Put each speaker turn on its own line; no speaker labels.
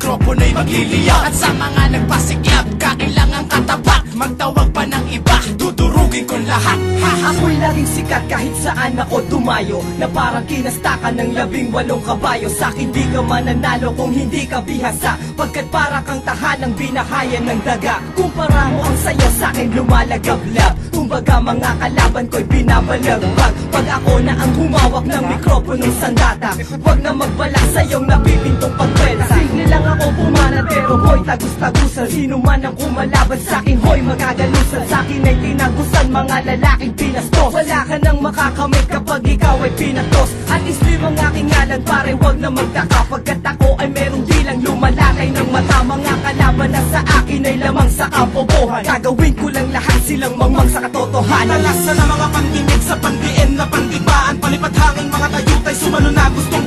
mikropono'y magliliyak. At sa mga nagpasiklab, kakailangang katabak, magtawag pa ng iba, dudurugin ko lahat.
Ako'y laging sikat kahit saan ako tumayo, na parang kinastakan ng 18 kabayo. Sa'kin di ka mananalo kung hindi ka bihasa, pagkat para kang tahanang binahayan ng daga. Kumpara mo ang saya sa'kin lumalagablab, kumbaga mga kalaban ko'y binabalagbag. Pag ako na ang humawak ng mikroponong sandata, wag na magbalak sa iyong nabibintong pagpwela. Simple lang ako pumana pero hoy tagus-tagusan, sino man ang kumalaban sa'kin hoy magagalusan. Sa'kin ay tinagusan mga lalaking pinastos, wala ka nang makakamit kapag ikaw ay pinatos. At islim ang aking ngalan pare wag na magtaka, pagkat ako ay merong dilang lumalakay ng mata. Mga kalaban na sa akin ay lamang sa kampobohan, gagawin ko lang lahat silang mangmang sa katotohanan.
Nalasan ang mga pandinig sa pandiin na pandibaan, palipad hangin mga tayutay sumano na gustong